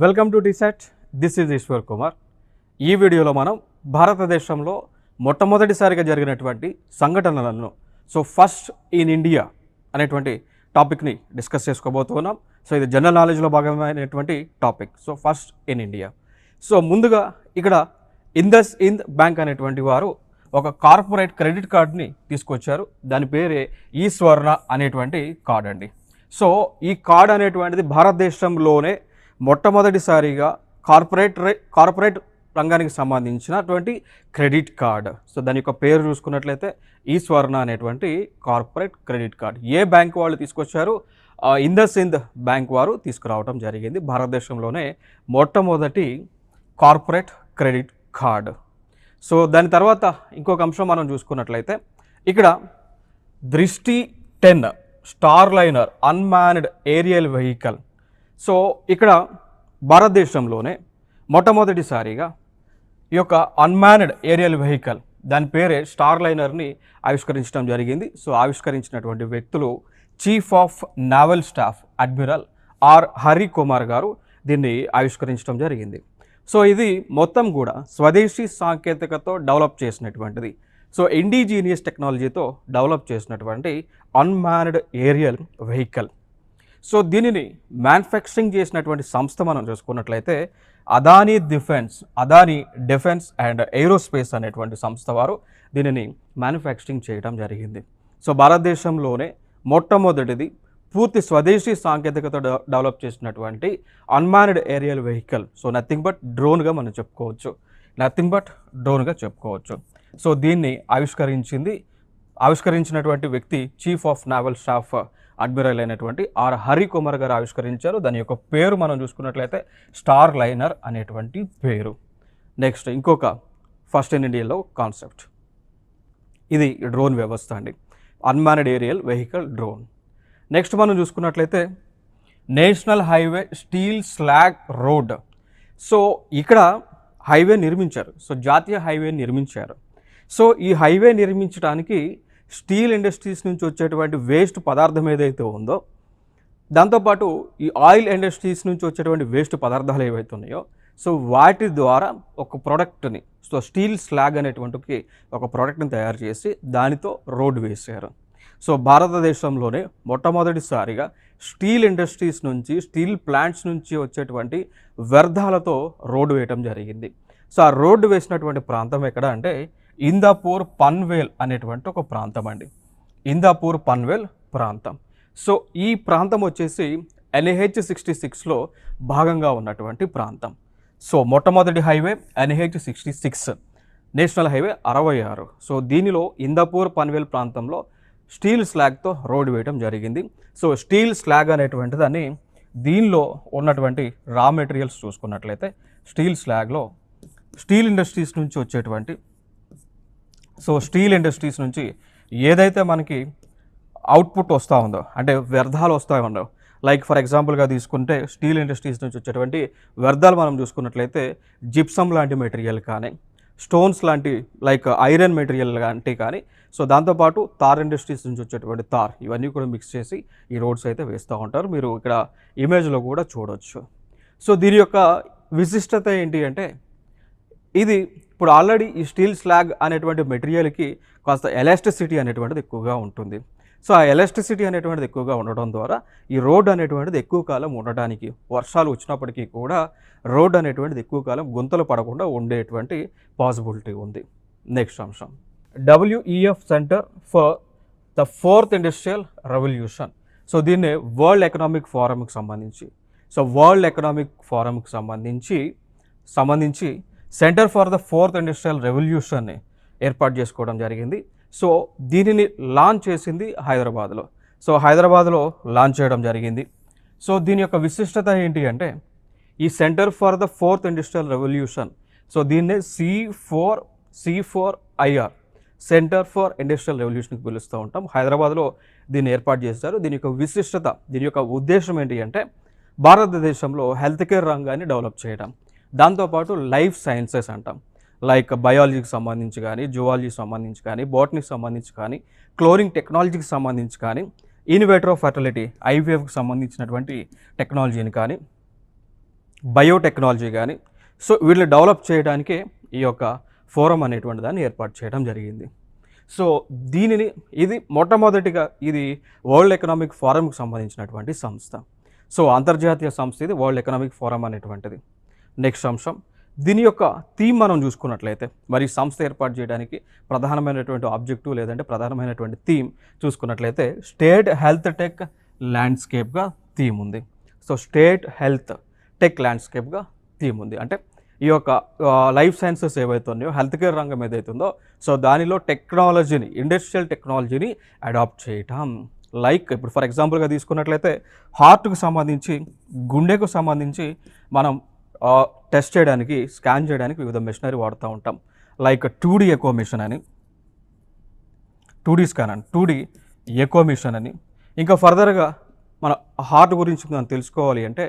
Welcome to డిసెట్. This is Eshwar Kumar. ఈ వీడియోలో మనం భారతదేశంలో మొట్టమొదటిసారిగా జరిగినటువంటి సంఘటనలను ఫస్ట్ ఇన్ ఇండియా అనేటువంటి టాపిక్ని డిస్కస్ చేసుకోబోతున్నాం. ఇది జనరల్ నాలెడ్జ్లో భాగమైనటువంటి టాపిక్. First in India. ముందుగా ఇక్కడ ఇండస్ ఇండ్ బ్యాంక్ అనేటువంటి వారు ఒక కార్పొరేట్ క్రెడిట్ కార్డ్ని తీసుకొచ్చారు. దాని పేరే ఈ స్వర్ణ అనేటువంటి కార్డ్ అండి. ఈ కార్డ్ అనేటువంటిది భారతదేశంలోనే మొట్టమొదటిసారిగా కార్పొరేట్ రంగానికి సంబంధించినటువంటి క్రెడిట్ కార్డ్. దాని యొక్క పేరు చూసుకున్నట్లయితే ఈ స్వర్ణ అనేటువంటి కార్పొరేట్ క్రెడిట్ కార్డ్. ఏ బ్యాంక్ వాళ్ళు తీసుకొచ్చారు? ఇండస్ ఇండ్ బ్యాంక్ వారు తీసుకురావడం జరిగింది. భారతదేశంలోనే మొట్టమొదటి కార్పొరేట్ క్రెడిట్ కార్డ్. దాని తర్వాత ఇంకొక అంశం మనం చూసుకున్నట్లయితే ఇక్కడ దృష్టి 10 స్టార్లైనర్ అన్మాన్డ్ ఏరియల్ వెహికల్. ఇక్కడ భారతదేశంలోనే మొట్టమొదటిసారిగా ఈ యొక్క అన్మాన్డ్ ఏరియల్ వెహికల్ దాని పేరే స్టార్లైనర్ని ఆవిష్కరించడం జరిగింది. ఆవిష్కరించినటువంటి వ్యక్తులు chief of naval staff admiral R Hari Kumar గారు దీన్ని ఆవిష్కరించడం జరిగింది. ఇది మొత్తం కూడా స్వదేశీ సాంకేతికతో డెవలప్ చేసినటువంటిది. ఇండిజీనియస్ టెక్నాలజీతో డెవలప్ చేసినటువంటి అన్మాన్డ్ ఏరియల్ వెహికల్. దీనిని మ్యానుఫ్యాక్చరింగ్ చేసినటువంటి సంస్థ మనం చూసుకున్నట్లయితే అదానీ డిఫెన్స్ అండ్ ఏరోస్పేస్ అనేటువంటి సంస్థ వారు దీనిని మ్యానుఫ్యాక్చరింగ్ చేయడం జరిగింది. భారతదేశంలోనే మొట్టమొదటిది పూర్తి స్వదేశీ సాంకేతికతో డెవలప్ చేసినటువంటి unmanned aerial vehicle. Nothing but డ్రోన్గా మనం చెప్పుకోవచ్చు. దీన్ని ఆవిష్కరించినటువంటి వ్యక్తి chief of naval staff admiral అయినటువంటి ఆర్ హరి కుమార్ గారు ఆవిష్కరించారు. దాని యొక్క పేరు మనం చూసుకున్నట్లయితే స్టార్ లైనర్ అనేటువంటి పేరు. నెక్స్ట్ ఇంకొక ఫస్ట్ ఇన్ ఇండియాలో కాన్సెప్ట్, ఇది డ్రోన్ వ్యవస్థ అండి. Unmanned aerial vehicle drone. Next మనం చూసుకున్నట్లయితే national highway steel slag road. ఇక్కడ హైవే నిర్మించారు. జాతీయ హైవే నిర్మించారు. ఈ హైవే నిర్మించడానికి స్టీల్ ఇండస్ట్రీస్ నుంచి వచ్చేటువంటి వేస్ట్ పదార్థం ఏదైతే ఉందో, దాంతోపాటు ఈ ఆయిల్ ఇండస్ట్రీస్ నుంచి వచ్చేటువంటి వేస్ట్ పదార్థాలు ఏవైతే ఉన్నాయో వాటి ద్వారా ఒక ప్రోడక్ట్ని స్టీల్ స్లాగ్ అనేటువంటి ఒక ప్రోడక్ట్ని తయారు చేసి దానితో రోడ్డు వేశారు. భారతదేశంలోనే మొట్టమొదటిసారిగా స్టీల్ ఇండస్ట్రీస్ నుంచి స్టీల్ ప్లాంట్స్ నుంచి వచ్చేటువంటి వ్యర్థాలతో రోడ్డు వేయటం జరిగింది. ఆ రోడ్డు వేసినటువంటి ప్రాంతం ఎక్కడ అంటే ఇందాపూర్ పన్వేల్ అనేటువంటి ఒక ప్రాంతం అండి. ఇందాపూర్ పన్వేల్ ప్రాంతం. ఈ ప్రాంతం వచ్చేసి NH-66లో భాగంగా ఉన్నటువంటి ప్రాంతం. మొట్టమొదటి హైవే NH-66 నేషనల్ హైవే 66. దీనిలో ఇందాపూర్ పన్వేల్ ప్రాంతంలో స్టీల్ స్లాగ్తో రోడ్డు వేయడం జరిగింది. స్టీల్ స్లాగ్ అనేటువంటి దాన్ని దీనిలో ఉన్నటువంటి రా మెటీరియల్స్ చూసుకున్నట్లయితే స్టీల్ స్లాగ్లో స్టీల్ ఇండస్ట్రీస్ నుంచి ఏదైతే మనకి అవుట్పుట్ వస్తూ ఉందో, అంటే వ్యర్థాలు వస్తూ ఉండవు, లైక్ ఫర్ ఎగ్జాంపుల్గా తీసుకుంటే స్టీల్ ఇండస్ట్రీస్ నుంచి వచ్చేటువంటి వ్యర్థాలు మనం చూసుకున్నట్లయితే జిప్సమ్ లాంటి మెటీరియల్ కానీ, స్టోన్స్ లాంటి లైక్ ఐరన్ మెటీరియల్ లాంటి కానీ, దాంతోపాటు తార్ ఇండస్ట్రీస్ నుంచి వచ్చేటువంటి తార్, ఇవన్నీ కూడా మిక్స్ చేసి ఈ రోడ్స్ అయితే వేస్తూ ఉంటారు. మీరు ఇక్కడ ఇమేజ్లో కూడా చూడవచ్చు. దీని యొక్క విశిష్టత ఏంటి అంటే ఇది ఇప్పుడు ఆల్రెడీ ఈ స్టీల్ స్లాగ్ అనేటువంటి మెటీరియల్కి కాస్త ఎలాస్టిసిటీ అనేటువంటిది ఎక్కువగా ఉంటుంది. ఆ ఎలాస్టిసిటీ అనేటువంటిది ఎక్కువగా ఉండడం ద్వారా ఈ రోడ్ అనేటువంటిది ఎక్కువ కాలం ఉండడానికి, వర్షాలు వచ్చినప్పటికీ కూడా రోడ్ అనేటువంటిది ఎక్కువ కాలం గుంతలు పడకుండా ఉండేటువంటి పాసిబిలిటీ ఉంది. నెక్స్ట్ అంశం WEF centre for the 4th industrial revolution. దీన్ని వరల్డ్ ఎకనామిక్ ఫోరంకి సంబంధించి centre for the 4th industrial రెవల్యూషన్ని ఏర్పాటు చేసుకోవడం జరిగింది. దీనిని లాంచ్ చేసింది హైదరాబాద్లో. హైదరాబాద్లో లాంచ్ చేయడం జరిగింది. దీని యొక్క విశిష్టత ఏంటి అంటే ఈ centre for the 4th industrial revolution, దీన్నే C4IR సెంటర్ ఫర్ ఇండస్ట్రియల్ రెవల్యూషన్కి పిలుస్తూ ఉంటాం. హైదరాబాద్లో దీన్ని ఏర్పాటు చేశారు. దీని యొక్క విశిష్టత, దీని యొక్క ఉద్దేశం ఏంటి అంటే భారతదేశంలో హెల్త్ కేర్ రంగాన్ని డెవలప్ చేయడం, దాంతోపాటు లైఫ్ సైన్సెస్ అంటాం, లైక్ బయాలజీకి సంబంధించి కానీ, జువాలజీకి సంబంధించి కానీ, బోటనీకి సంబంధించి కానీ, క్లోరింగ్ టెక్నాలజీకి సంబంధించి కానీ, ఇన్వేటర్ ఆఫ్ ఫర్టిలిటీ IVFకి సంబంధించినటువంటి టెక్నాలజీని కానీ, బయోటెక్నాలజీ కానీ, సో వీటిని డెవలప్ చేయడానికే ఈ యొక్క ఫోరం అనేటువంటి దాన్ని ఏర్పాటు చేయడం జరిగింది. సో ఇది మొట్టమొదటిగా ఇది వరల్డ్ ఎకనామిక్ ఫోరంకి సంబంధించినటువంటి సంస్థ. సో అంతర్జాతీయ సంస్థ ఇది వరల్డ్ ఎకనామిక్ ఫోరం అనేటువంటిది. నెక్స్ట్ అంశం, దీని యొక్క థీమ్ మనం చూసుకున్నట్లయితే, మరి సంస్థ ఏర్పాటు చేయడానికి ప్రధానమైనటువంటి ఆబ్జెక్టివ్ లేదంటే ప్రధానమైనటువంటి థీమ్ చూసుకున్నట్లయితే స్టేట్ హెల్త్ టెక్ ల్యాండ్స్కేప్గా థీమ్ ఉంది. సో స్టేట్ హెల్త్ టెక్ ల్యాండ్స్కేప్గా థీమ్ ఉంది. అంటే ఈ యొక్క లైఫ్ సైన్సెస్ ఏవైతే ఉన్నాయో, హెల్త్ కేర్ రంగం ఏదైతుందో, సో దానిలో టెక్నాలజీని, ఇండస్ట్రియల్ టెక్నాలజీని అడాప్ట్ చేయటం. లైక్ ఇప్పుడు ఫర్ ఎగ్జాంపుల్గా తీసుకున్నట్లయితే హార్ట్కు సంబంధించి, గుండెకు సంబంధించి మనం టెస్ట్ చేయడానికి, స్కాన్ చేయడానికి వివిధ మెషినరీ వాడుతూ ఉంటాం. లైక్ 2D ఎకో మిషన్ అని, 2D స్కాన్ అని, 2D ఎకో మిషన్ అని. ఇంకా ఫర్దర్గా మన హార్ట్ గురించి మనం తెలుసుకోవాలి అంటే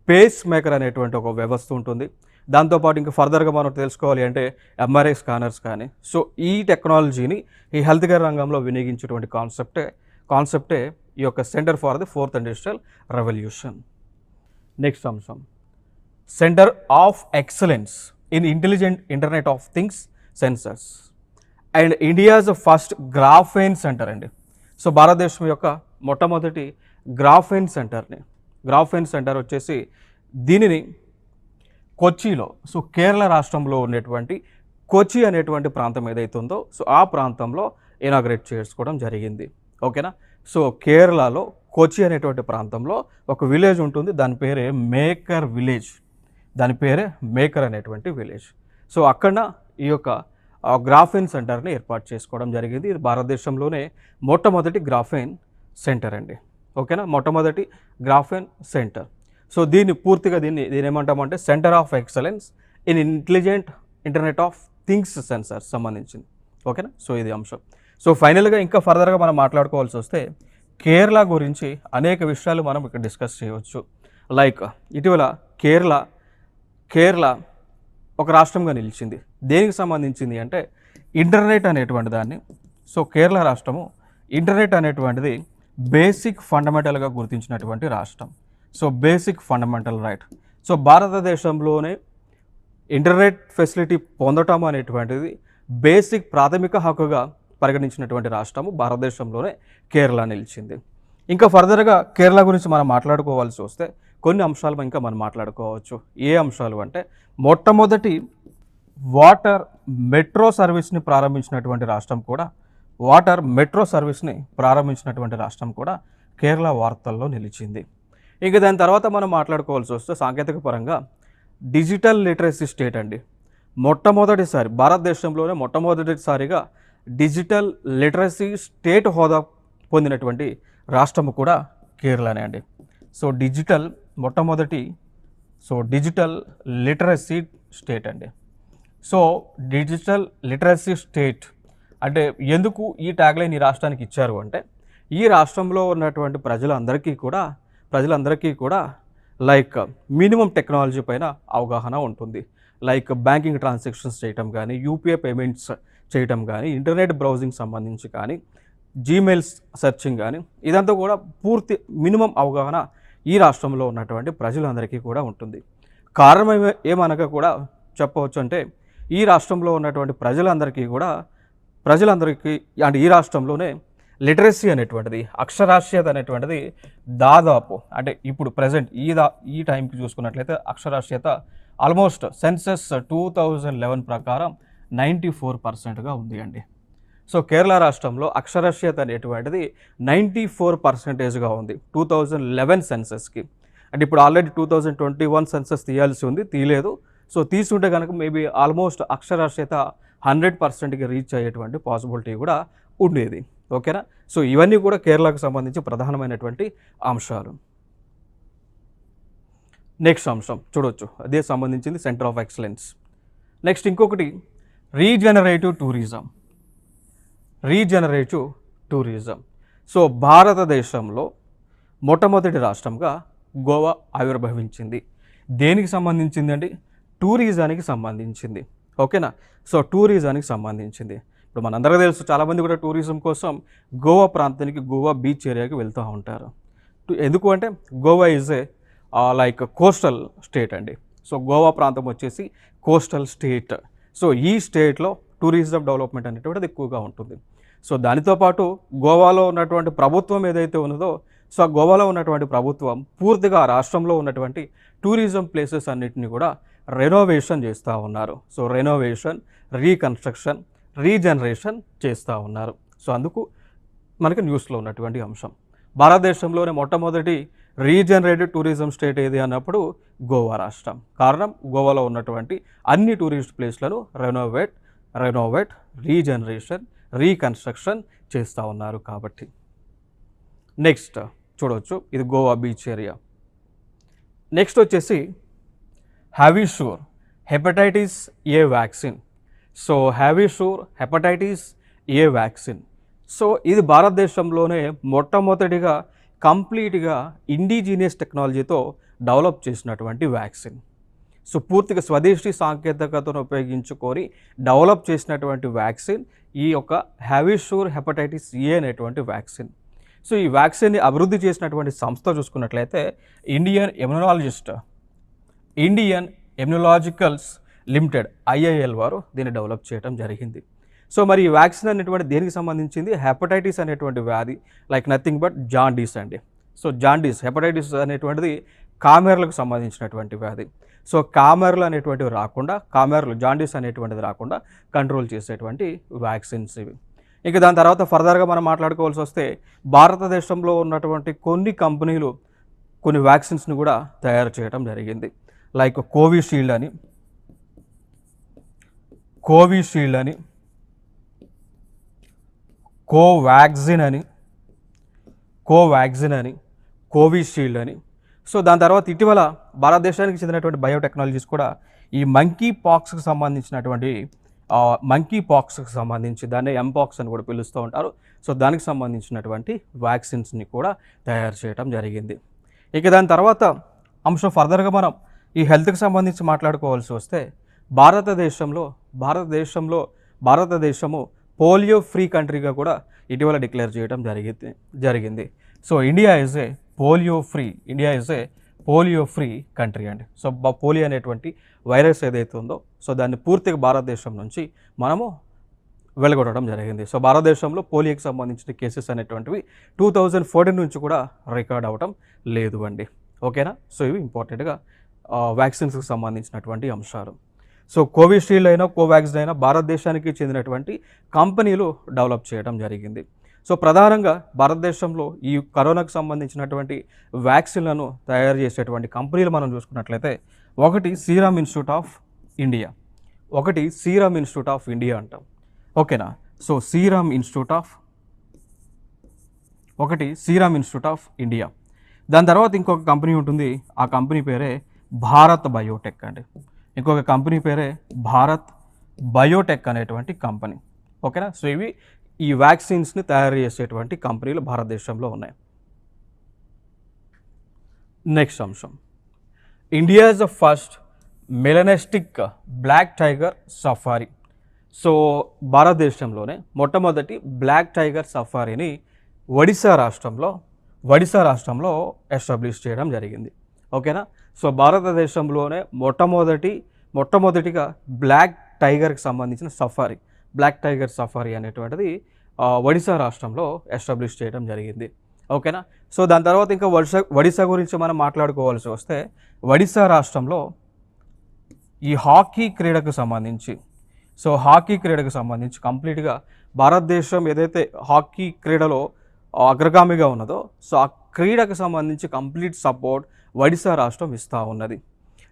పేస్ మేకర్ అనేటువంటి ఒక వ్యవస్థ ఉంటుంది. దాంతోపాటు ఇంకా ఫర్దర్గా మనం తెలుసుకోవాలి అంటే MRI స్కానర్స్ కానీ. సో ఈ టెక్నాలజీని ఈ హెల్త్ కేర్ రంగంలో వినియోగించేటువంటి కాన్సెప్టే ఈ యొక్క centre for the 4th industrial revolution. Next అంశం, centre of excellence in intelligent internet of things sensors and India's first graphene centre అండి. సో భారతదేశం యొక్క మొట్టమొదటి గ్రాఫేన్ సెంటర్ వచ్చేసి దీనిని కొచ్చిలో, సో కేరళ రాష్ట్రంలో ఉన్నటువంటి కొచ్చి అనేటువంటి ప్రాంతం ఏదైతే ఉందో, సో ఆ ప్రాంతంలో ఇనాగ్రేట్ చేసుకోవడం జరిగింది. ఓకేనా. సో కేరళలో కొచ్చి అనేటువంటి ప్రాంతంలో ఒక విలేజ్ ఉంటుంది, దాని పేరే మేకర్ విలేజ్. అనేటువంటి విలేజ్. సో అక్కడ ఈ యొక్క గ్రాఫేన్ సెంటర్ని ఏర్పాటు చేసుకోవడం జరిగింది. ఇది భారతదేశంలోనే మొట్టమొదటి గ్రాఫేన్ సెంటర్ అండి. ఓకేనా, మొట్టమొదటి గ్రాఫేన్ సెంటర్. సో దీన్ని ఏమంటామంటే centre of excellence in intelligent internet of things sensors సంబంధించింది. ఓకేనా. సో ఇది అంశం. సో ఫైనల్గా ఇంకా ఫర్దర్గా మనం మాట్లాడుకోవాల్సి వస్తే కేరళ గురించి అనేక విషయాలు మనం ఇక్కడ డిస్కస్ చేయవచ్చు. లైక్ ఇటీవల కేరళ ఒక రాష్ట్రంగా నిలిచింది. దేనికి సంబంధించింది అంటే ఇంటర్నెట్ అనేటువంటి దాన్ని. సో కేరళ రాష్ట్రము ఇంటర్నెట్ అనేటువంటిది బేసిక్ ఫండమెంటల్గా గుర్తించినటువంటి రాష్ట్రం. So basic fundamental right. So భారతదేశంలోనే ఇంటర్నెట్ ఫెసిలిటీ పొందటం అనేటువంటిది బేసిక్ ప్రాథమిక హక్కుగా పరిగణించినటువంటి రాష్ట్రము భారతదేశంలోనే కేరళ నిలిచింది. ఇంకా ఫర్దర్గా కేరళ గురించి మనం మాట్లాడుకోవాల్సి వస్తే కొన్ని అంశాలు ఇంకా మనం మాట్లాడుకోవచ్చు. ఏ అంశాలు అంటే మొట్టమొదటి వాటర్ మెట్రో సర్వీస్ని ప్రారంభించినటువంటి రాష్ట్రం కూడా కేరళ వార్తల్లో నిలిచింది. ఇక దాని తర్వాత మనం మాట్లాడుకోవాల్సి వస్తే సాంకేతిక పరంగా డిజిటల్ లిటరసీ స్టేట్ అండి. భారతదేశంలోనే మొట్టమొదటిసారిగా డిజిటల్ లిటరసీ స్టేట్ హోదా పొందినటువంటి రాష్ట్రము కూడా కేరళనే అండి. సో డిజిటల్ లిటరసీ స్టేట్ అండి. సో డిజిటల్ లిటరసీ స్టేట్ అంటే ఎందుకు ఈ ట్యాగ్లైన్ ఈ రాష్ట్రానికి ఇచ్చారు అంటే ఈ రాష్ట్రంలో ఉన్నటువంటి ప్రజలందరికీ కూడా లైక్ మినిమం టెక్నాలజీ పైన అవగాహన ఉంటుంది. లైక్ బ్యాంకింగ్ ట్రాన్సాక్షన్స్ చేయటం కానీ, UPI పేమెంట్స్ చేయటం కానీ, ఇంటర్నెట్ బ్రౌజింగ్ సంబంధించి కానీ, జీమెయిల్స్ సెర్చింగ్ కానీ, ఇదంతా కూడా పూర్తి మినిమం అవగాహన ఈ రాష్ట్రంలో ఉన్నటువంటి ప్రజలందరికీ కూడా ఉంటుంది. కారణం ఏమనగా కూడా చెప్పవచ్చు అంటే ఈ రాష్ట్రంలో ఉన్నటువంటి ప్రజలందరికీ అంటే ఈ రాష్ట్రంలోనే లిటరసీ అనేటువంటిది, అక్షరాస్యత అనేటువంటిది దాదాపు అంటే ఇప్పుడు ప్రజెంట్ ఈ టైంకి చూసుకున్నట్లయితే అక్షరాస్యత ఆల్మోస్ట్ సెన్సస్ 2011 ప్రకారం 94%గా ఉంది అండి. సో కేరళ రాష్ట్రంలో అక్షరాస్యత అనేటువంటిది 94%గా ఉంది 2011 సెన్సస్కి. అంటే ఇప్పుడు ఆల్రెడీ 2021 సెన్సస్ తీయాల్సి ఉంది, తీయలేదు. సో తీసుకుంటే కనుక మేబీ ఆల్మోస్ట్ అక్షరాస్యత 100%కి రీచ్ అయ్యేటువంటి పాసిబిలిటీ కూడా ఉండేది. ఓకేనా. సో ఇవన్నీ కూడా కేరళకు సంబంధించి ప్రధానమైనటువంటి అంశాలు. నెక్స్ట్ అంశం చూడవచ్చు, అదే సంబంధించింది సెంటర్ ఆఫ్ ఎక్సలెన్స్. నెక్స్ట్ ఇంకొకటి రీజనరేటివ్ టూరిజం. సో భారతదేశంలో మొట్టమొదటి రాష్ట్రంగా గోవా ఆవిర్భవించింది. దేనికి సంబంధించింది అండి? టూరిజానికి సంబంధించింది. ఓకేనా. సో టూరిజానికి సంబంధించింది. ఇప్పుడు మనందరికీ తెలుసు, చాలామంది కూడా టూరిజం కోసం గోవా ప్రాంతానికి, గోవా బీచ్ ఏరియాకి వెళ్తూ ఉంటారు. ఎందుకు అంటే Goa is like coastal state అండి. సో గోవా ప్రాంతం వచ్చేసి కోస్టల్ స్టేట్. సో ఈ స్టేట్లో టూరిజం డెవలప్మెంట్ అనేటువంటిది ఎక్కువగా ఉంటుంది. సో దానితో పాటు గోవాలో ఉన్నటువంటి ప్రభుత్వం ఏదైతే ఉన్నదో, సో ఆ గోవాలో ఉన్నటువంటి ప్రభుత్వం పూర్తిగా రాష్ట్రంలో ఉన్నటువంటి టూరిజం ప్లేసెస్ అన్నిటిని కూడా రెనోవేషన్ చేస్తూ ఉన్నారు. సో రెనోవేషన్, రీకన్స్ట్రక్షన్, రీజనరేషన్ చేస్తూ ఉన్నారు. సో అందుకు మనకి న్యూస్లో ఉన్నటువంటి అంశం. భారతదేశంలోనే మొట్టమొదటి రీజనరేటెడ్ టూరిజం స్టేట్ ఏది అన్నప్పుడు గోవా రాష్ట్రం. కారణం గోవాలో ఉన్నటువంటి అన్ని టూరిస్ట్ ప్లేస్లను రెనోవేట్, రీజనరేషన్, రీకన్స్ట్రక్షన్ చేస్తూ ఉన్నారు కాబట్టి. నెక్స్ట్ చూడవచ్చు, ఇది గోవా బీచ్ ఏరియా. నెక్స్ట్ వచ్చేసి Havisure hepatitis A vaccine. So Havisure hepatitis A vaccine. So ఇది భారతదేశంలోనే మొట్టమొదటిగా కంప్లీట్గా ఇండిజీనియస్ టెక్నాలజీతో డెవలప్ చేసినటువంటి వ్యాక్సిన్. సో పూర్తిగా స్వదేశీ సాంకేతికతను ఉపయోగించుకొని డెవలప్ చేసినటువంటి వ్యాక్సిన్ ఈ యొక్క హ్యావిషూర్ హెపటైటిస్ ఏ అనేటువంటి వ్యాక్సిన్. సో ఈ వ్యాక్సిన్ని అభివృద్ధి చేసినటువంటి సంస్థ చూసుకున్నట్లయితే ఇండియన్ ఇమ్యునాలజికల్స్ లిమిటెడ్ IIL వారు దీన్ని డెవలప్ చేయడం జరిగింది. సో మరి ఈ వ్యాక్సిన్ అనేటువంటి దేనికి సంబంధించింది? హెపటైటిస్ అనేటువంటి వ్యాధి, లైక్ నథింగ్ బట్ జాండీస్ అండి. సో జాండీస్, హెపటైటిస్ అనేటువంటిది కామెర్లకు సంబంధించినటువంటి వ్యాధి. సో కామెర్లు అనేటువంటివి రాకుండా, జాండీస్ అనేటువంటిది రాకుండా కంట్రోల్ చేసేటువంటి వ్యాక్సిన్స్ ఇవి. ఇక దాని తర్వాత ఫర్దర్గా మనం మాట్లాడుకోవాల్సి వస్తే భారతదేశంలో ఉన్నటువంటి కొన్ని కంపెనీలు కొన్ని వ్యాక్సిన్స్ని కూడా తయారు చేయడం జరిగింది. లైక్ కోవిషీల్డ్ అని, కోవాక్సిన్ అని, కోవిషీల్డ్ అని. సో దాని తర్వాత ఇటీవల భారతదేశానికి చెందినటువంటి బయోటెక్నాలజీస్ కూడా ఈ మంకీ పాక్స్కి సంబంధించి దాన్ని ఎంపాక్స్ అని కూడా పిలుస్తూ ఉంటారు. సో దానికి సంబంధించినటువంటి వ్యాక్సిన్స్ని కూడా తయారు చేయడం జరిగింది. ఇక దాని తర్వాత అంశం ఫర్దర్గా మనం ఈ హెల్త్కి సంబంధించి మాట్లాడుకోవాల్సి వస్తే భారతదేశము పోలియో ఫ్రీ కంట్రీగా కూడా ఇటీవల డిక్లేర్ చేయడం జరిగింది. So India is a polio free country అండి. సో పోలియో అనేటువంటి వైరస్ ఏదైతే ఉందో, సో దాన్ని పూర్తిగా భారతదేశం నుంచి మనము వెలుగొట్టడం జరిగింది. సో భారతదేశంలో పోలియోకి సంబంధించిన కేసెస్ అనేటువంటివి 2014 నుంచి కూడా రికార్డ్ అవ్వడం లేదు అండి. ఓకేనా? సో ఇవి ఇంపార్టెంట్గా వ్యాక్సిన్స్కి సంబంధించినటువంటి అంశాలు. సో కోవిషీల్డ్ అయినా కోవాక్సిన్ అయినా భారతదేశానికి చెందినటువంటి కంపెనీలు డెవలప్ చేయడం జరిగింది. సో ప్రధానంగా భారతదేశంలో ఈ కరోనాకు సంబంధించినటువంటి వ్యాక్సిన్లను తయారు చేసేటువంటి కంపెనీలు మనం చూసుకున్నట్లయితే ఒకటి సీరమ్ ఇన్స్టిట్యూట్ ఆఫ్ ఇండియా అంటాం. ఓకేనా? So serum institute of India. దాని తర్వాత ఇంకొక కంపెనీ ఉంటుంది, ఆ కంపెనీ పేరే భారత్ బయోటెక్ అండి. ఇంకొక కంపెనీ పేరే భారత్ బయోటెక్ అనేటువంటి కంపెనీ. ఓకేనా? సో ఇవి ఈ వ్యాక్సిన్స్ని తయారు చేసేటువంటి కంపెనీలు భారతదేశంలో ఉన్నాయి. నెక్స్ట్ అంశం, India is the first melanistic black tiger safari. So భారతదేశంలోనే మొట్టమొదటి బ్లాక్ టైగర్ సఫారీని ఒడిశా రాష్ట్రంలో ఎస్టాబ్లిష్ చేయడం జరిగింది. ఓకేనా? సో భారతదేశంలోనే మొట్టమొదటిగా బ్లాక్ టైగర్కి సంబంధించిన బ్లాక్ టైగర్ సఫారీ అనేటువంటిది ఒడిశా రాష్ట్రంలో ఎస్టాబ్లిష్ చేయడం జరిగింది. ఓకేనా? సో దాని తర్వాత ఇంకా ఒడిశా గురించి మనం మాట్లాడుకోవాల్సి వస్తే ఒడిశా రాష్ట్రంలో ఈ హాకీ క్రీడకు సంబంధించి కంప్లీట్గా భారతదేశం ఏదైతే హాకీ క్రీడలో అగ్రగామిగా ఉన్నదో, సో ఆ క్రీడకు సంబంధించి కంప్లీట్ సపోర్ట్ ఒడిశా రాష్ట్రం ఇస్తూ ఉన్నది.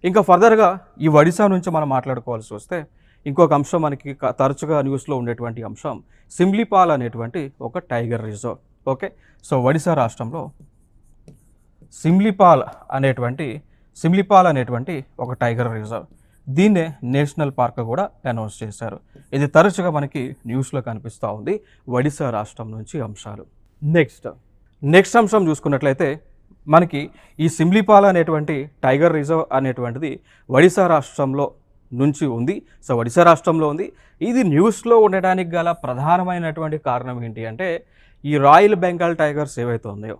ఇంకా ఫర్దర్గా ఈ ఒడిశా నుంచి మనం మాట్లాడుకోవాల్సి వస్తే ఇంకొక అంశం మనకి తరచుగా న్యూస్లో ఉండేటువంటి అంశం సిమ్లీపాల్ అనేటువంటి ఒక tiger reserve. Okay? So Odisha రాష్ట్రంలో సిమ్లీపాల్ అనేటువంటి ఒక టైగర్ రిజర్వ్, దీన్నే నేషనల్ పార్క్ కూడా అనౌన్స్ చేశారు. ఇది తరచుగా మనకి న్యూస్లో కనిపిస్తూ ఉంది ఒడిశా రాష్ట్రం నుంచి అంశాలు. నెక్స్ట్ అంశం చూసుకున్నట్లయితే మనకి ఈ సిమ్లీపాల్ అనేటువంటి టైగర్ రిజర్వ్ అనేటువంటిది ఒడిశా రాష్ట్రంలో నుంచి ఉంది. సో ఒడిశా రాష్ట్రంలో ఉంది. ఇది న్యూస్లో ఉండడానికి గల ప్రధానమైనటువంటి కారణం ఏంటి అంటే ఈ రాయల్ బెంగాల్ టైగర్స్ ఏవైతే ఉన్నాయో,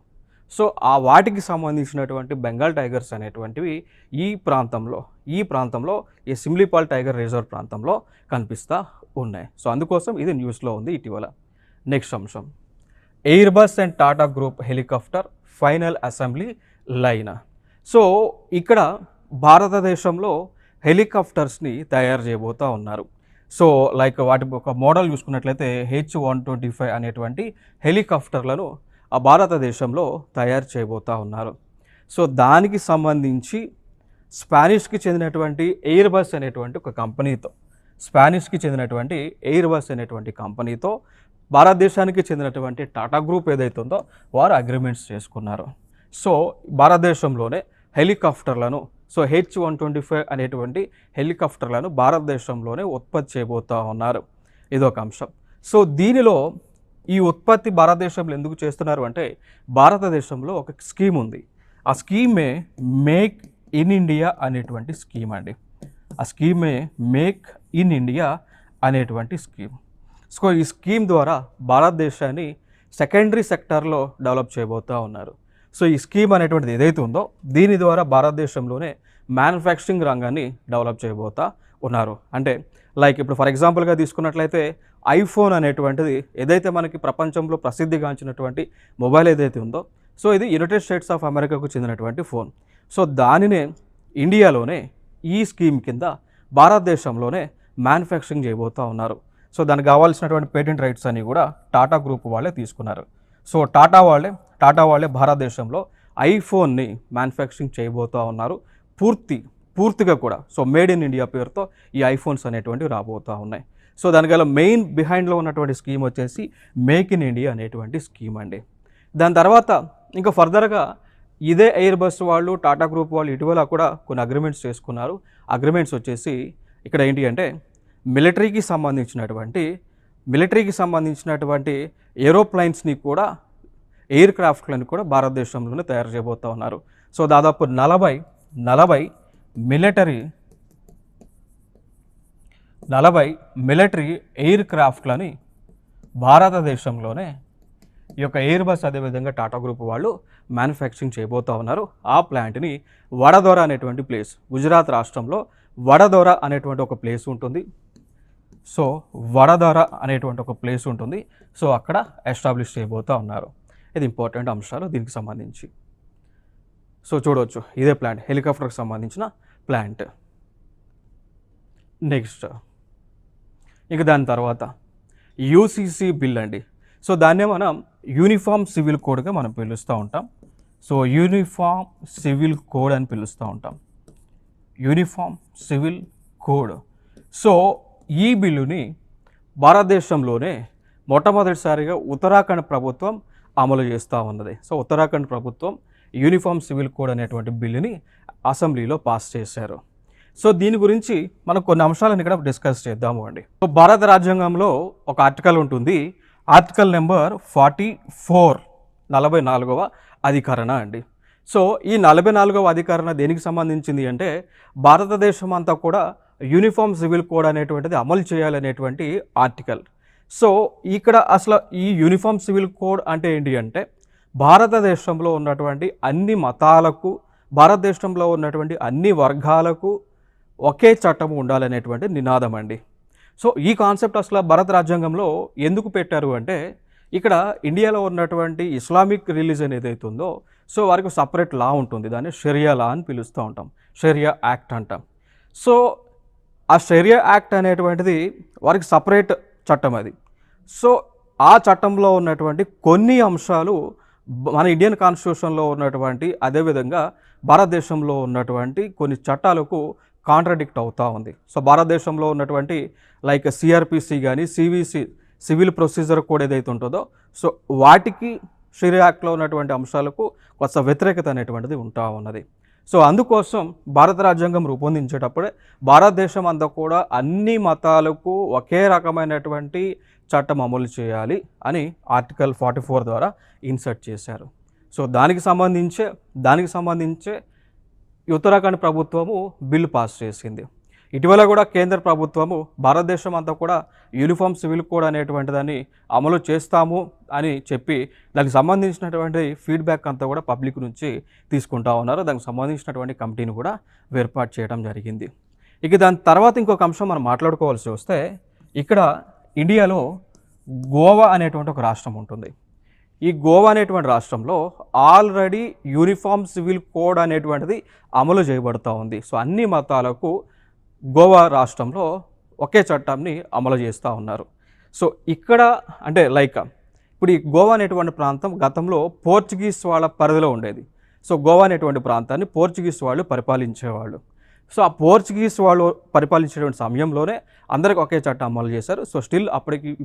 సో ఆ వాటికి సంబంధించినటువంటి బెంగాల్ టైగర్స్ అనేటువంటివి ఈ ప్రాంతంలో ఈ సిమ్లీపాల్ టైగర్ రిజర్వ్ ప్రాంతంలో కనిపిస్తూ ఉన్నాయి. సో అందుకోసం ఇది న్యూస్లో ఉంది ఇటీవల. నెక్స్ట్ అంశం, air bus and Tata group helicopter final assembly line. So ఇక్కడ భారతదేశంలో హెలికాప్టర్స్ని తయారు చేయబోతూ ఉన్నారు. సో లైక్ వాటి ఒక మోడల్ చూసుకున్నట్లయితే H-125 అనేటువంటి హెలికాప్టర్లను ఆ భారతదేశంలో తయారు చేయబోతూ ఉన్నారు. సో దానికి సంబంధించి స్పానిష్కి చెందినటువంటి ఎయిర్ బస్ అనేటువంటి ఒక కంపెనీతో భారతదేశానికి చెందినటువంటి టాటా గ్రూప్ ఏదైతే ఉందో వారు అగ్రిమెంట్స్ చేసుకున్నారు. సో భారతదేశంలోనే హెలికాప్టర్లను H-125 అనేటువంటి హెలికాప్టర్లను భారతదేశంలోనే ఉత్పత్తి చేయబోతూ ఉన్నారు. ఇదొక అంశం. సో దీనిలో ఈ ఉత్పత్తి భారతదేశంలో ఎందుకు చేస్తున్నారు అంటే భారతదేశంలో ఒక స్కీమ్ ఉంది. ఆ స్కీమే మేక్ ఇన్ ఇండియా అనేటువంటి స్కీమ్ అండి. ఆ స్కీమే మేక్ ఇన్ ఇండియా అనేటువంటి స్కీమ్. సో ఈ స్కీమ్ ద్వారా భారతదేశాన్ని సెకండరీ సెక్టార్లో డెవలప్ చేయబోతూ ఉన్నారు. సో ఈ స్కీమ్ అనేటువంటిది ఏదైతే ఉందో దీని ద్వారా భారతదేశంలోనే మ్యానుఫ్యాక్చరింగ్ రంగాన్ని డెవలప్ చేయబోతూ ఉన్నారు. అంటే లైక్ ఇప్పుడు ఫర్ ఎగ్జాంపుల్గా తీసుకున్నట్లయితే ఐఫోన్ అనేటువంటిది ఏదైతే మనకి ప్రపంచంలో ప్రసిద్ధిగాంచినటువంటి మొబైల్ ఏదైతే ఉందో సో ఇది యునైటెడ్ స్టేట్స్ ఆఫ్ అమెరికాకు చెందినటువంటి ఫోన్. సో దానినే ఇండియాలోనే ఈ స్కీమ్ కింద భారతదేశంలోనే మ్యానుఫ్యాక్చరింగ్ చేయబోతూ ఉన్నారు. సో దానికి కావాల్సినటువంటి పేటెంట్ రైట్స్ అన్ని కూడా టాటా గ్రూప్ వాళ్ళే తీసుకున్నారు. సో టాటా వాళ్ళే భారతదేశంలో ఐఫోన్ని మ్యానుఫ్యాక్చరింగ్ చేయబోతూ ఉన్నారు పూర్తిగా కూడా. సో మేడ్ ఇన్ ఇండియా పేరుతో ఈ ఐఫోన్స్ అనేటువంటివి రాబోతూ ఉన్నాయి. సో దానివల్ల మెయిన్ బిహైండ్లో ఉన్నటువంటి స్కీమ్ వచ్చేసి మేక్ ఇన్ ఇండియా అనేటువంటి స్కీమ్ అండి. దాని తర్వాత ఇంకా ఫర్దర్గా ఇదే ఎయిర్ బస్ వాళ్ళు టాటా గ్రూప్ వాళ్ళు ఇటీవల కూడా కొన్ని అగ్రిమెంట్స్ చేసుకున్నారు. అగ్రిమెంట్స్ వచ్చేసి ఇక్కడ ఏంటి అంటే మిలిటరీకి సంబంధించినటువంటి ఏరోప్లైన్స్ని కూడా ఎయిర్ క్రాఫ్ట్లను కూడా భారతదేశంలోనే తయారు చేయబోతూ ఉన్నారు. సో దాదాపు 40 మిలిటరీ ఎయిర్ క్రాఫ్ట్లని భారతదేశంలోనే ఈ యొక్క ఎయిర్ బస్ అదేవిధంగా టాటా గ్రూప్ వాళ్ళు మ్యానుఫ్యాక్చరింగ్ చేయబోతూ ఉన్నారు. ఆ ప్లాంట్ని వడదొర అనేటువంటి ప్లేస్, గుజరాత్ రాష్ట్రంలో వడదొర అనేటువంటి ఒక ప్లేస్ ఉంటుంది. సో వడదొర అనేటువంటి ఒక ప్లేస్ ఉంటుంది. సో అక్కడ ఎస్టాబ్లిష్ చేయబోతూ ఉన్నారు. ఇది ఇంపార్టెంట్ అంశాలు దీనికి సంబంధించి. సో చూడవచ్చు ఇదే ప్లాంట్, హెలికాప్టర్కి సంబంధించిన ప్లాంట్. నెక్స్ట్ ఇక దాని తర్వాత యూసీసీ బిల్ అండి. సో దాన్నే మనం యూనిఫామ్ సివిల్ కోడ్గా మనం పిలుస్తూ ఉంటాం. సో యూనిఫామ్ సివిల్ కోడ్ అని పిలుస్తూ ఉంటాం, యూనిఫామ్ సివిల్ కోడ్. సో ఈ బిల్లుని భారతదేశంలోనే మొట్టమొదటిసారిగా ఉత్తరాఖండ్ ప్రభుత్వం అమలు చేస్తూ ఉన్నది. సో ఉత్తరాఖండ్ ప్రభుత్వం యూనిఫామ్ సివిల్ కోడ్ అనేటువంటి బిల్లుని అసెంబ్లీలో పాస్ చేశారు. సో దీని గురించి మనం కొన్ని అంశాలను ఇక్కడ డిస్కస్ చేద్దాము అండి. సో భారత రాజ్యాంగంలో ఒక ఆర్టికల్ ఉంటుంది, ఆర్టికల్ నెంబర్ 44, 44వ అధికరణ అండి. సో ఈ 44వ అధికరణ దేనికి సంబంధించింది అంటే భారతదేశం అంతా కూడా యూనిఫామ్ సివిల్ కోడ్ అనేటువంటిది అమలు చేయాలనేటువంటి ఆర్టికల్. సో ఇక్కడ అసలు ఈ యూనిఫామ్ సివిల్ కోడ్ అంటే ఏంటి అంటే భారతదేశంలో ఉన్నటువంటి అన్ని మతాలకు, భారతదేశంలో ఉన్నటువంటి అన్ని వర్గాలకు ఒకే చట్టం ఉండాలనేటువంటి నినాదం అండి. సో ఈ కాన్సెప్ట్ అసలు భారత రాజ్యాంగంలో ఎందుకు పెట్టారు అంటే ఇక్కడ ఇండియాలో ఉన్నటువంటి ఇస్లామిక్ రిలీజన్ ఏదైతే ఉందో సో వారికి సపరేట్ లా ఉంటుంది, దాన్ని షరియా లా అని పిలుస్తూ ఉంటాం, షరియా యాక్ట్ అంటాం. సో ఆ షరియా యాక్ట్ అనేటువంటిది వారికి సపరేట్ చట్టం అది. సో ఆ చట్టంలో ఉన్నటువంటి కొన్ని అంశాలు మన ఇండియన్ కాన్స్టిట్యూషన్లో ఉన్నటువంటి అదేవిధంగా భారతదేశంలో ఉన్నటువంటి కొన్ని చట్టాలకు కాంట్రడిక్ట్ అవుతూ ఉంది. సో భారతదేశంలో ఉన్నటువంటి లైక్ సిఆర్పిసి కానీ సివిసి సివిల్ ప్రొసీజర్ కోడ్ ఏదైతే ఉంటుందో సో వాటికి షరియా యాక్ట్లో ఉన్నటువంటి అంశాలకు కొంత వ్యతిరేకత అనేటువంటిది ఉంటా ఉన్నది. సో అందుకోసం భారత రాజ్యాంగం రూపొందించేటప్పుడే భారతదేశం అంతా కూడా అన్ని మతాలకు ఒకే రకమైనటువంటి చట్టం అమలు చేయాలి అని ఆర్టికల్ 44 ద్వారా ఇన్సర్ట్ చేశారు. సో దానికి సంబంధించే ఉత్తరాఖండ్ ప్రభుత్వము బిల్లు పాస్ చేసింది. ఇటీవల కూడా కేంద్ర ప్రభుత్వము భారతదేశం అంతా కూడా యూనిఫామ్ సివిల్ కోడ్ అనేటువంటి దాన్ని అమలు చేస్తాము అని చెప్పి దానికి సంబంధించినటువంటి ఫీడ్బ్యాక్ అంతా కూడా పబ్లిక్ నుంచి తీసుకుంటా ఉన్నారు. దానికి సంబంధించినటువంటి కమిటీని కూడా ఏర్పాటు చేయడం జరిగింది. ఇక దాని తర్వాత ఇంకొక అంశం మనం మాట్లాడుకోవాల్సి వస్తే ఇక్కడ ఇండియాలో గోవా అనేటువంటి ఒక రాష్ట్రం ఉంటుంది. ఈ గోవా అనేటువంటి రాష్ట్రంలో ఆల్రెడీ యూనిఫామ్ సివిల్ కోడ్ అనేటువంటిది అమలు చేయబడుతూ ఉంది. సో అన్ని మతాలకు గోవా రాష్ట్రంలో ఒకే చట్టాన్ని అమలు చేస్తూ ఉన్నారు. సో ఇక్కడ అంటే లైక్ ఇప్పుడు ఈ గోవా అనేటువంటి ప్రాంతం గతంలో పోర్చుగీస్ వాళ్ళ పరిధిలో ఉండేది. సో గోవా అనేటువంటి ప్రాంతాన్ని పోర్చుగీస్ వాళ్ళు పరిపాలించేవాళ్ళు. సో ఆ పోర్చుగీస్ వాళ్ళు పరిపాలించేటువంటి సమయంలోనే అందరికి ఒకే చట్టం అమలు చేశారు. సో స్టిల్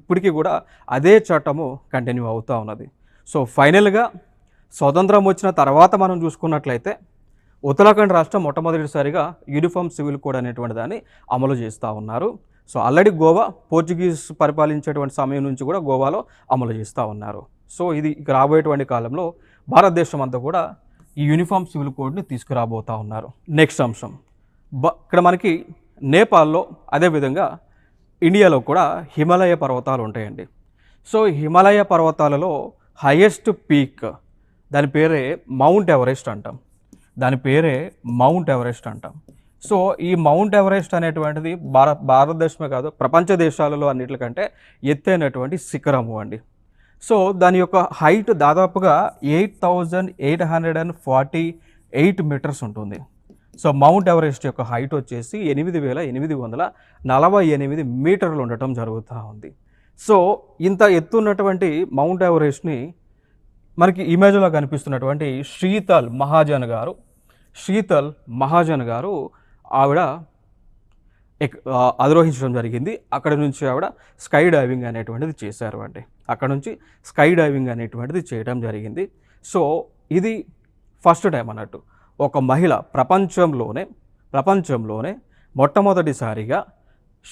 ఇప్పటికీ కూడా అదే చట్టము కంటిన్యూ అవుతూ ఉన్నది. సో ఫైనల్గా స్వతంత్రం వచ్చిన తర్వాత మనం చూసుకున్నట్లయితే ఉత్తరాఖండ్ రాష్ట్రం మొట్టమొదటిసారిగా యూనిఫామ్ సివిల్ కోడ్ అనేటువంటి దాన్ని అమలు చేస్తూ ఉన్నారు. సో ఆల్రెడీ గోవా పోర్చుగీస్ పరిపాలించేటువంటి సమయం నుంచి కూడా గోవాలో అమలు చేస్తూ ఉన్నారు. సో ఇది రాబోయేటువంటి కాలంలో భారతదేశం అంతా కూడా ఈ యూనిఫామ్ సివిల్ కోడ్ని తీసుకురాబోతూ ఉన్నారు. నెక్స్ట్ అంశం ఇక్కడ మనకి నేపాల్లో అదేవిధంగా ఇండియాలో కూడా హిమాలయ పర్వతాలు ఉంటాయండి. సో హిమాలయ పర్వతాలలో హైయెస్ట్ పీక్ దాని పేరే మౌంట్ ఎవరెస్ట్ అంటాం. సో ఈ మౌంట్ ఎవరెస్ట్ అనేటువంటిది భారతదేశమే కాదు ప్రపంచ దేశాలలో అన్నిటికంటే ఎత్తైనటువంటి శిఖరము అండి. సో దాని యొక్క హైట్ దాదాపుగా 8,848 మీటర్స్ ఉంటుంది. సో మౌంట్ ఎవరెస్ట్ యొక్క హైట్ వచ్చేసి 8,848 మీటర్లు ఉండటం జరుగుతూ ఉంది. సో ఇంత ఎత్తున్నటువంటి మౌంట్ ఎవరెస్ట్ని మనకి ఇమేజ్లో కనిపిస్తున్నటువంటి శీతల్ మహాజన్ గారు ఆవిడ అధిరోహించడం జరిగింది. అక్కడ నుంచి ఆవిడ స్కై డైవింగ్ అనేటువంటిది చేశారు అండి. అక్కడ నుంచి స్కై డైవింగ్ అనేటువంటిది చేయడం జరిగింది. సో ఇది ఫస్ట్ టైం అన్నట్టు ఒక మహిళ ప్రపంచంలోనే మొట్టమొదటిసారిగా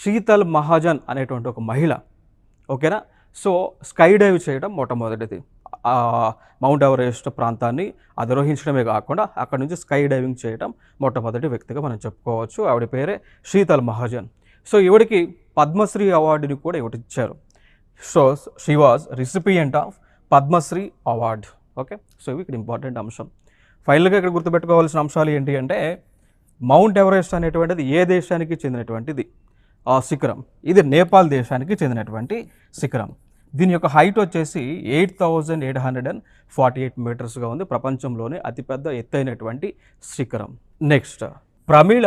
శీతల్ మహాజన్ అనేటువంటి ఒక మహిళ ఓకేనా. సో స్కై డైవ్ చేయడం మొట్టమొదటిది మౌంట్ ఎవరెస్ట్ ప్రాంతాన్ని అధిరోహించడమే కాకుండా అక్కడ నుంచి స్కై డైవింగ్ చేయడం మొట్టమొదటి వ్యక్తిగా మనం చెప్పుకోవచ్చు. ఆవిడ పేరే శీతల్ మహాజన్. సో ఈవిడికి పద్మశ్రీ అవార్డుని కూడా ఇవ్వటి ఇచ్చారు. So she was recipient of Padmashri award. Okay, so ఇవి ఇక్కడ ఇంపార్టెంట్ అంశం. ఫైనల్గా ఇక్కడ గుర్తుపెట్టుకోవాల్సిన అంశాలు ఏంటి అంటే మౌంట్ ఎవరెస్ట్ అనేటువంటిది ఏ దేశానికి చెందినటువంటిది శిఖరం. ఇది నేపాల్ దేశానికి చెందినటువంటి శిఖరం. దీని యొక్క హైట్ వచ్చేసి 8,848 మీటర్స్గా ఉంది. ప్రపంచంలోనే అతిపెద్ద ఎత్తైనటువంటి శిఖరం. Next, Pramila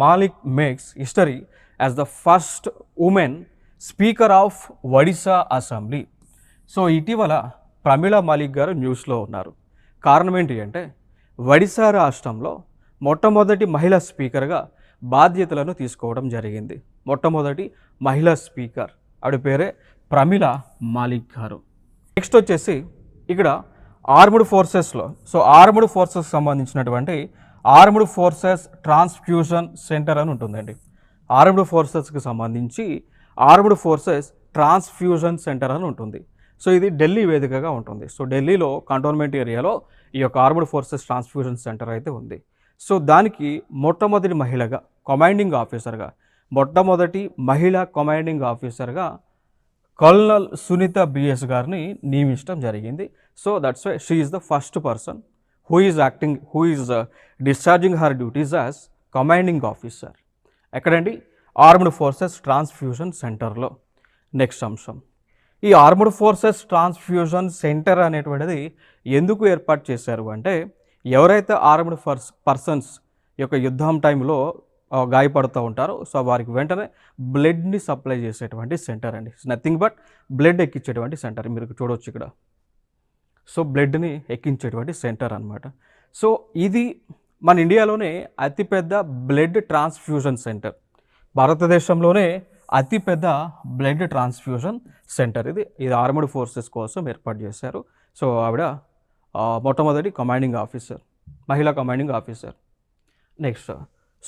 Malik makes history as the first women speaker of Odisha assembly. So ఇటీవల ప్రమీళ మాలిక్ గారు న్యూస్లో ఉన్నారు. కారణం ఏంటి అంటే ఒడిశా రాష్ట్రంలో మొట్టమొదటి మహిళా స్పీకర్గా బాధ్యతలను తీసుకోవడం జరిగింది. మొట్టమొదటి మహిళా స్పీకర్ ఆవిడ పేరే ప్రమీళ మాలిక్ గారు. నెక్స్ట్ వచ్చేసి ఇక్కడ ఆర్మ్డ్ ఫోర్సెస్లో ఆర్మ్డ్ ఫోర్సెస్ సంబంధించినటువంటి ఆర్మ్డ్ ఫోర్సెస్ ట్రాన్స్ఫ్యూజన్ సెంటర్ అని ఉంటుందండి. ఆర్మ్డ్ ఫోర్సెస్కి సంబంధించి ఆర్మ్డ్ ఫోర్సెస్ ట్రాన్స్ఫ్యూజన్ సెంటర్ అని ఉంటుంది. సో ఇది ఢిల్లీ వేదికగా ఉంటుంది. సో ఢిల్లీలో కంటోన్మెంట్ ఏరియాలో ఈ యొక్క ఆర్మ్డ్ ఫోర్సెస్ ట్రాన్స్ఫ్యూజన్ సెంటర్ అయితే ఉంది. సో దానికి మొట్టమొదటి మహిళగా మొట్టమొదటి మహిళా కమాండింగ్ ఆఫీసర్గా కల్నల్ సునీత బిఎస్ గారిని నియమించడం జరిగింది. So that's why she is the first person who is discharging her duties as commanding officer. ఎక్కడండి? ఆర్మ్డ్ ఫోర్సెస్ ట్రాన్స్ఫ్యూజన్ సెంటర్లో. నెక్స్ట్ అంశం, ఈ ఆర్మ్డ్ ఫోర్సెస్ ట్రాన్స్ఫ్యూజన్ సెంటర్ అనేటువంటిది ఎందుకు ఏర్పాటు చేశారు అంటే ఎవరైతే ఆర్మ్డ్ పర్సన్స్ యొక్క యుద్ధం టైంలో గాయపడుతూ ఉంటారో సో వారికి వెంటనే బ్లడ్ని సప్లై చేసేటువంటి సెంటర్ అండి. నథింగ్ బట్ బ్లడ్ ఎక్కించేటువంటి సెంటర్. మీరు చూడవచ్చు ఇక్కడ. సో బ్లడ్ని ఎక్కించేటువంటి సెంటర్ అనమాట. సో ఇది మన ఇండియాలోనే అతిపెద్ద బ్లడ్ ట్రాన్స్ఫ్యూజన్ సెంటర్. భారతదేశంలోనే అతిపెద్ద బ్లడ్ ట్రాన్స్ఫ్యూజన్ సెంటర్ ఇది ఆర్మ్డ్ ఫోర్సెస్ కోసం ఏర్పాటు చేశారు. సో ఆవిడ మొట్టమొదటి కమాండింగ్ ఆఫీసర్, మహిళా commanding officer. Next,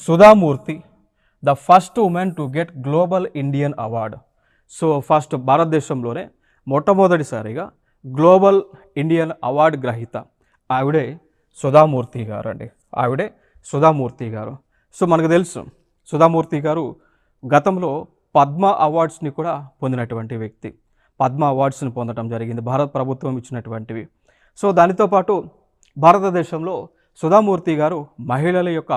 Sudha Murty, the first women to get global Indian award. So first భారతదేశంలోనే మొట్టమొదటిసారిగా గ్లోబల్ ఇండియన్ అవార్డు గ్రహీత ఆవిడే సుధామూర్తి గారు అండి. సో మనకు తెలుసు సుధామూర్తి గారు గతంలో పద్మ అవార్డ్స్ని కూడా పొందినటువంటి వ్యక్తి. పద్మ అవార్డ్స్ని పొందడం జరిగింది, భారత ప్రభుత్వం ఇచ్చినటువంటివి. సో దానితో పాటు భారతదేశంలో సుధామూర్తి గారు మహిళల యొక్క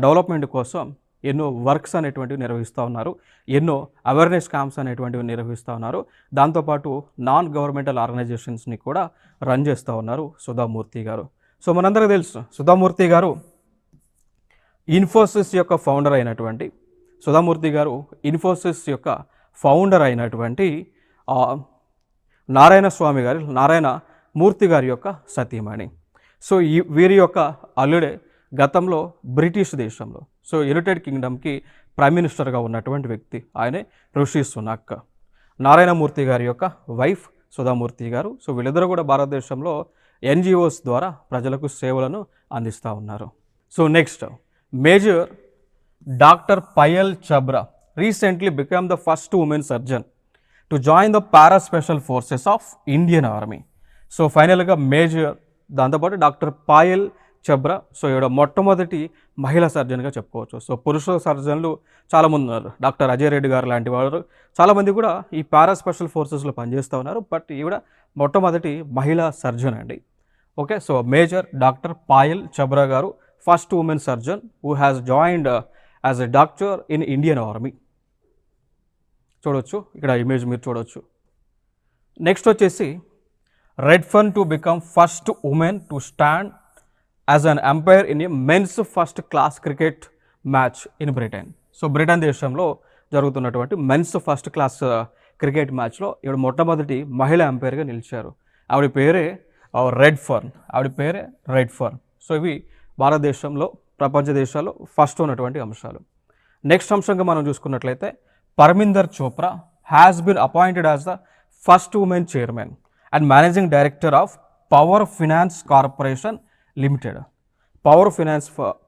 డెవలప్మెంట్ కోసం ఎన్నో వర్క్స్ అనేటువంటివి నిర్వహిస్తూ ఉన్నారు, ఎన్నో అవేర్నెస్ క్యాంప్స్ అనేటువంటివి నిర్వహిస్తూ ఉన్నారు. దాంతోపాటు నాన్ గవర్నమెంటల్ ఆర్గనైజేషన్స్ని కూడా రన్ చేస్తూ ఉన్నారు సుధామూర్తి గారు. సో మనందరికీ తెలుసు సుధామూర్తి గారు ఇన్ఫోసిస్ యొక్క ఫౌండర్ అయినటువంటి సుధామూర్తి గారు ఇన్ఫోసిస్ యొక్క ఫౌండర్ అయినటువంటి నారాయణ మూర్తి గారి యొక్క సతీమణి. సో వీరి యొక్క అల్లుడే గతంలో బ్రిటిష్ దేశంలో సో యునైటెడ్ కింగ్డమ్కి ప్రైమ్ మినిస్టర్గా ఉన్నటువంటి వ్యక్తి ఆయనే రిషి సునాక్. నారాయణమూర్తి గారి యొక్క వైఫ్ సుధామూర్తి గారు. సో వీళ్ళిద్దరూ కూడా భారతదేశంలో ఎన్జిఓస్ ద్వారా ప్రజలకు సేవలను అందిస్తూ ఉన్నారు. So next, major doctor Payal Chhabra recently become the first women surgeon to join the para special forces of Indian army. So ఫైనల్గా మేజర్ దాంతోపాటు డాక్టర్ పాయల్ చబ్రా సో ఈవిడ మొట్టమొదటి మహిళా సర్జన్గా చెప్పుకోవచ్చు. సో పురుష సర్జన్లు చాలామంది ఉన్నారు, డాక్టర్ అజయ్ రెడ్డి గారు లాంటి వారు చాలామంది కూడా ఈ పారా స్పెషల్ ఫోర్సెస్లో పనిచేస్తూ ఉన్నారు. బట్ ఈవిడ మొట్టమొదటి మహిళా సర్జన్ అండి. Okay, so major doctor Payal Chhabra గారు first women surgeon who has joined as a doctor in Indian army. చూడవచ్చు ఇక్కడ ఇమేజ్ మీరు చూడవచ్చు. నెక్స్ట్ వచ్చేసి Redfern to become first women to stand as an umpire in a men's first class cricket match in Britain. So Britain దేశంలో జరుగుతున్నటువంటి men's first class cricket మ్యాచ్లో ఈవిడ మొట్టమొదటి మహిళా అంపైర్గా నిలిచారు. ఆవిడ పేరే రెడ్ఫర్న్. సో ఇవి భారతదేశంలో ప్రపంచ దేశాల్లో ఫస్ట్ ఉన్నటువంటి అంశాలు. నెక్స్ట్ అంశంగా మనం చూసుకున్నట్లయితే Parminder Chopra has been appointed as the first women chairman and managing director of power finance corporation limited.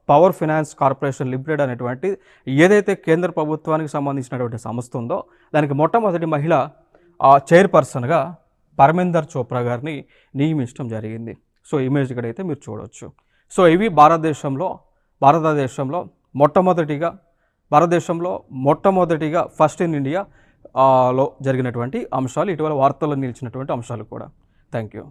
Power finance corporation limited అనేటువంటి ఏదైతే కేంద్ర ప్రభుత్వానికి సంబంధించినటువంటి సంస్థ ఉందో దానికి మొట్టమొదటి మహిళ చైర్పర్సన్గా పర్మిందర్ చోప్రా గారిని నియమించడం జరిగింది. సో ఇమేజ్ ఇక్కడైతే మీరు చూడవచ్చు. సో ఇవి భారతదేశంలో మొట్టమొదటిగా ఫస్ట్ ఇన్ ఇండియా లో జరిగినటువంటి అంశాలు, ఇటీవల వార్తల్లో నిలిచినటువంటి అంశాలు కూడా. Thank you.